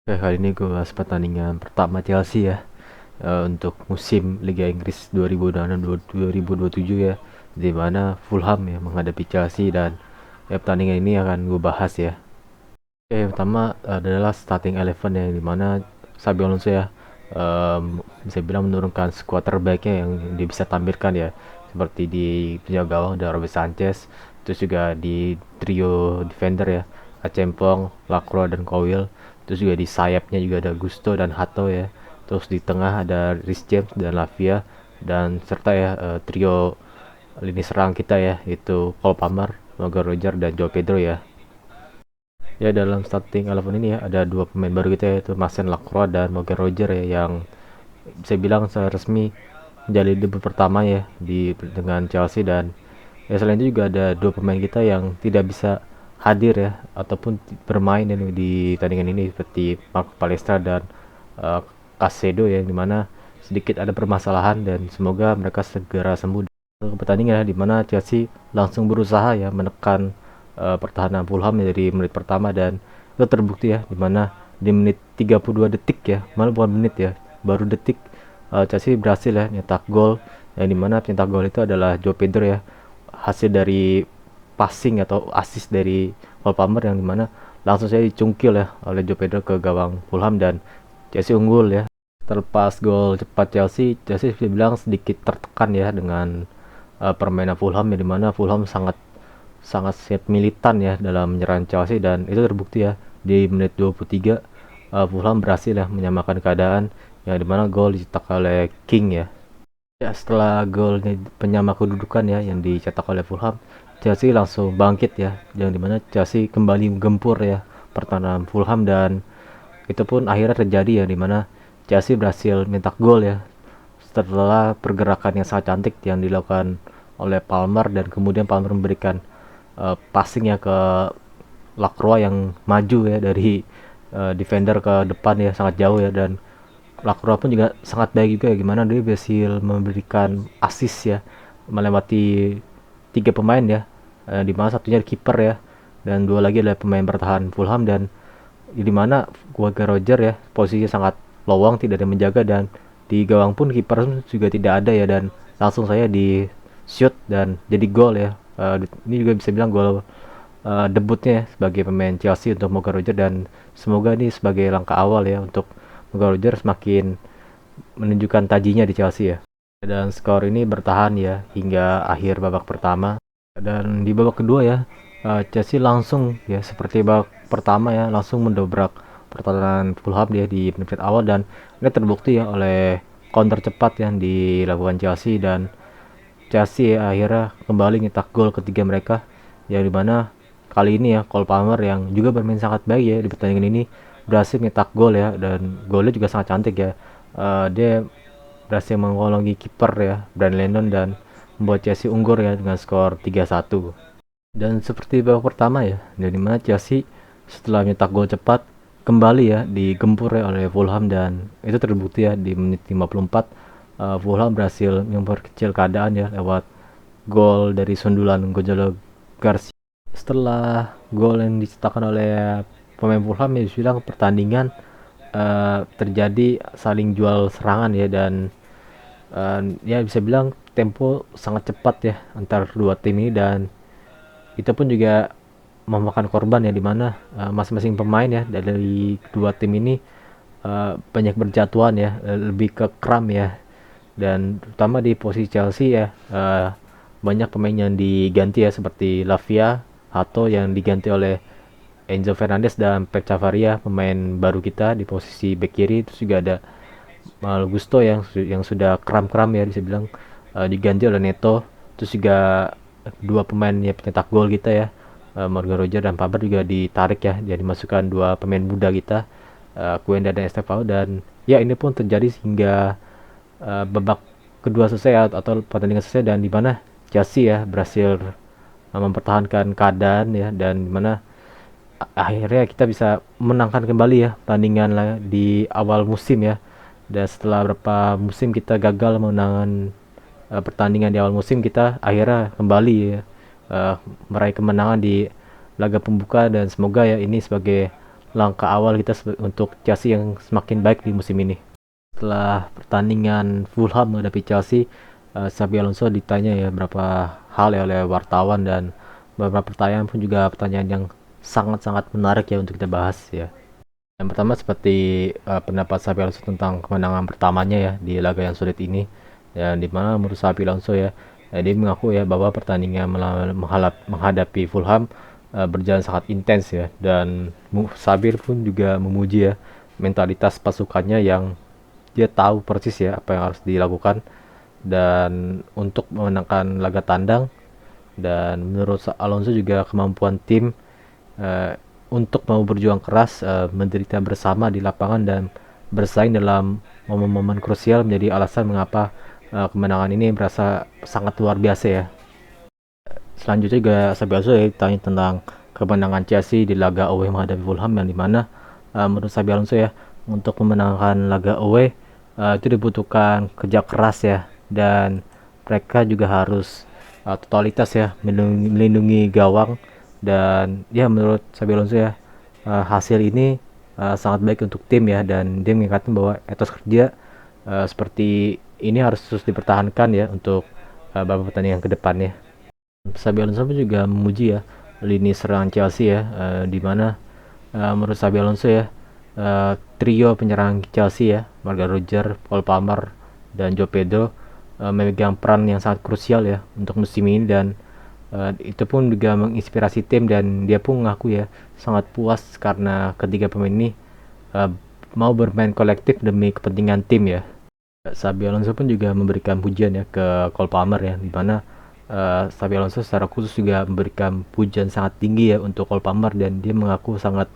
Oke, kali ini gue bahas pertandingan pertama Chelsea ya, untuk musim Liga Inggris 2026-2027 ya, di mana Fulham ya menghadapi Chelsea dan ya pertandingan ini akan gue bahas ya. Oke, yang pertama adalah starting eleven ya, di mana Xabi Alonso ya bisa bilang menurunkan skuad terbaiknya yang dia bisa tampilkan ya, seperti di penjaga gawang ada Robert Sanchez, terus juga di trio defender ya, Acempong, Lacroix dan Cowell, terus juga di sayapnya juga ada Gusto dan Hato ya, terus di tengah ada Rhys James dan Lavia, dan serta ya trio lini serang kita ya, yaitu Cole Palmer, Morgan Roger dan Joe Pedro ya. Ya, dalam starting eleven ini ya ada dua pemain baru kita, yaitu Masen Lacroix dan Morgan Roger ya, yang bisa bilang secara resmi menjadi debut pertama ya dengan Chelsea. Dan ya selain itu juga ada dua pemain kita yang tidak bisa hadir ya ataupun bermain di tandingan ini, seperti Mark Palestra dan uh, Casedo ya, dimana sedikit ada permasalahan dan semoga mereka segera sembuh. Pertandingan ya, di mana Chelsea langsung berusaha ya menekan pertahanan Fulham ya dari menit pertama, dan itu terbukti ya, di mana di menit 32 detik ya, malah bukan menit ya, baru detik, Chelsea berhasil ya nyetak gol, yang dimana pencetak gol itu adalah Joe Pedro ya, hasil dari passing atau assist dari Cole Palmer, yang dimana langsung saya dicungkil ya oleh Joe Pedro ke gawang Fulham dan Chelsea unggul ya. Terlepas gol cepat Chelsea, Chelsea bisa bilang sedikit tertekan ya dengan permainan Fulham, ya dimana Fulham sangat sangat siap militan ya dalam menyerang Chelsea, dan itu terbukti ya di menit 23 Fulham berhasil ya menyamakan keadaan, yang dimana gol dicetak oleh King ya. Ya, setelah golnya penyama kedudukan ya yang dicetak oleh Fulham, Chelsea langsung bangkit ya, yang dimana Chelsea kembali menggempur ya pertahanan Fulham, dan itu pun akhirnya terjadi ya, dimana Chelsea berhasil mencetak gol ya setelah pergerakan yang sangat cantik yang dilakukan oleh Palmer, dan kemudian Palmer memberikan passingnya ke Lacroix yang maju ya dari defender ke depan ya, sangat jauh ya, dan Lacroix pun juga sangat baik juga ya, gimana dia berhasil memberikan assist ya melewati tiga pemain ya, di mana satunya kiper ya, dan dua lagi adalah pemain bertahan Fulham, dan di mana Morgan Roger ya posisinya sangat lowong, tidak ada yang menjaga, dan di gawang pun kiper juga tidak ada ya, dan langsung saya di shoot dan jadi gol ya. Ini juga bisa bilang gol debutnya ya sebagai pemain Chelsea untuk Morgan Roger, dan semoga ini sebagai langkah awal ya untuk Morgan Roger semakin menunjukkan tajinya di Chelsea ya. Dan skor ini bertahan ya hingga akhir babak pertama, dan di babak kedua ya Chelsea langsung ya seperti babak pertama ya langsung mendobrak pertahanan Fulham dia di menit awal, dan ini terbukti ya oleh counter cepat yang dilakukan Chelsea, dan Chelsea ya akhirnya kembali nyetak gol ketiga mereka, yang dimana kali ini ya Cole Palmer yang juga bermain sangat baik ya di pertandingan ini berhasil nyetak gol ya, dan golnya juga sangat cantik ya. Dia berhasil mengolongi kiper ya Brian Lennon, dan membuat Chelsea unggul ya dengan skor 3-1. Dan seperti babak pertama ya, dari mana Chelsea setelah nyetak gol cepat kembali ya digempur ya oleh Fulham, dan itu terbukti ya di menit 54 Fulham berhasil memperkecil keadaan ya lewat gol dari sundulan Gonzalo Garcia. Setelah gol yang dicetakkan oleh pemain Fulham ya, bilang pertandingan terjadi saling jual serangan ya, dan ya bisa bilang tempo sangat cepat ya antar dua tim ini, dan itu pun juga memakan korban ya, dimana masing-masing pemain ya dari dua tim ini banyak berjatuhan ya, lebih ke kram ya, dan terutama di posisi Chelsea ya banyak pemain yang diganti ya, seperti Lavia, Hato yang diganti oleh Enzo Fernandez, dan Pep Cavaria pemain baru kita di posisi back kiri. Terus juga ada Mal Gusto yang sudah kram-kram ya bisa bilang, diganti oleh Neto. Terus juga dua pemain ya pencetak gol kita ya, Morgan Roger dan Faber juga ditarik ya, jadi masukkan dua pemain muda kita, Kuenda dan Estevao, dan ya ini pun terjadi hingga babak kedua selesai ya, atau pertandingan selesai, dan di mana Chelsea ya berhasil mempertahankan keadaan ya, dan di mana akhirnya kita bisa menangkan kembali ya pertandingan di awal musim ya, dan setelah beberapa musim kita gagal menangkan pertandingan di awal musim, kita akhirnya kembali ya, meraih kemenangan di laga pembuka, dan semoga ya ini sebagai langkah awal kita untuk Chelsea yang semakin baik di musim ini. Setelah pertandingan Fulham menghadapi Chelsea, Xabi Alonso ditanya ya berapa hal ya oleh wartawan, dan beberapa pertanyaan pun juga pertanyaan yang sangat-sangat menarik ya untuk kita bahas ya. Yang pertama seperti pendapat Xabi Alonso tentang kemenangan pertamanya ya di laga yang sulit ini, dan dimana menurut Xabi Alonso ya, dia mengaku ya bahwa pertandingan menghadapi Fulham berjalan sangat intens ya, dan Sabir pun juga memuji ya mentalitas pasukannya yang dia tahu persis ya apa yang harus dilakukan dan untuk memenangkan laga tandang. Dan menurut Alonso juga kemampuan tim uh, untuk mau berjuang keras, menderita bersama di lapangan dan bersaing dalam momen-momen krusial menjadi alasan mengapa kemenangan ini berasa sangat luar biasa ya. Selanjutnya juga Sabi Alonso ya ditanya tentang kemenangan Chelsea di laga away menghadapi Fulham, yang dimana menurut Sabi Alonso ya, untuk memenangkan laga away itu dibutuhkan kerja keras ya, dan mereka juga harus totalitas ya melindungi gawang. Dan ya menurut Sabi Alonso ya, hasil ini sangat baik untuk tim ya, dan dia mengatakan bahwa etos kerja seperti ini harus terus dipertahankan ya untuk beberapa pertandingan ke depannya. Xabi Alonso pun juga memuji ya lini serang Chelsea ya, di mana menurut Xabi Alonso ya, trio penyerang Chelsea ya, Morgan Roger, Paul Palmer, dan Joe Pedro memegang peran yang sangat krusial ya untuk musim ini, dan itu pun juga menginspirasi tim, dan dia pun mengaku ya sangat puas karena ketiga pemain ini uh, mau bermain kolektif demi kepentingan tim ya. Xabi Alonso pun juga memberikan pujian ya ke Cole Palmer ya, di mana Xabi Alonso secara khusus juga memberikan pujian sangat tinggi ya untuk Cole Palmer, dan dia mengaku sangat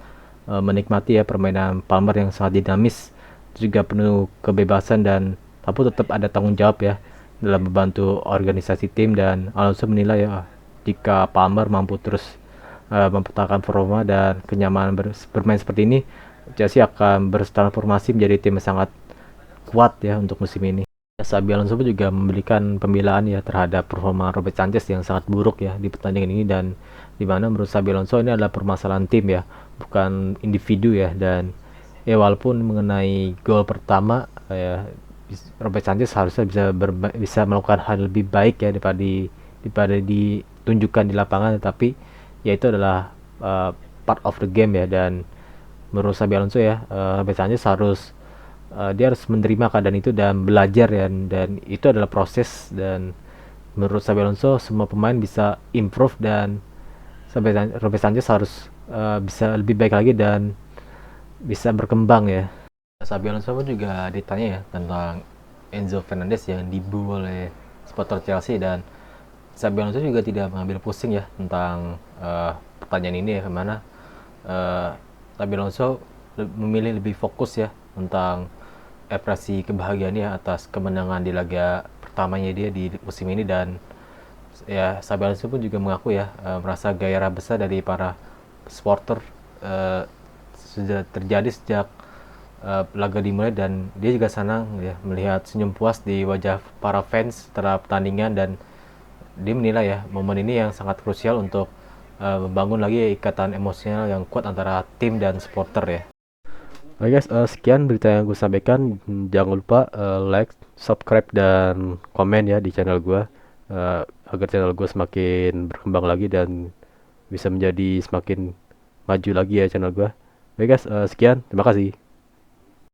menikmati ya permainan Palmer yang sangat dinamis, juga penuh kebebasan, dan tapi tetap ada tanggung jawab ya dalam membantu organisasi tim. Dan Alonso menilai ya jika Palmer mampu terus mempertahankan performa dan kenyamanan bermain seperti ini, Chelsea akan bertransformasi menjadi tim yang sangat kuat ya untuk musim ini. Xabi Alonso juga memberikan pembelaan ya terhadap performa Robert Sanchez yang sangat buruk ya di pertandingan ini, dan dimana menurut Xabi Alonso ini adalah permasalahan tim ya, bukan individu ya. Dan ya walaupun mengenai gol pertama ya, Robert Sanchez harusnya bisa melakukan hal lebih baik ya daripada ditunjukkan di lapangan, tapi ya itu adalah part of the game ya. Dan menurut Xabi Alonso ya, Robert Sanchez dia harus menerima keadaan itu dan belajar ya, dan itu adalah proses. Dan menurut Xabi Alonso semua pemain bisa improve, dan Robert Sanchez harus bisa lebih baik lagi dan bisa berkembang ya. Xabi Alonso pun juga ditanya ya tentang Enzo Fernandez yang dibu oleh supporter Chelsea, dan Xabi Alonso juga tidak mengambil pusing ya tentang pertanyaan ini ya, kemana Xabi Alonso memilih lebih fokus ya tentang ekspresi kebahagiaannya atas kemenangan di laga pertamanya dia di musim ini. Dan ya Xabi Alonso pun juga mengaku ya merasa gairah besar dari para supporter sudah terjadi sejak laga dimulai, dan dia juga senang ya melihat senyum puas di wajah para fans setelah pertandingan. Dan dia menilai ya momen ini yang sangat krusial untuk membangun lagi ikatan emosional yang kuat antara tim dan supporter ya. Oke guys, sekian berita yang gue sampaikan. Jangan lupa like, subscribe, dan komen ya di channel gue, agar channel gue semakin berkembang lagi dan bisa menjadi semakin maju lagi ya channel gue. Oke guys, sekian, terima kasih.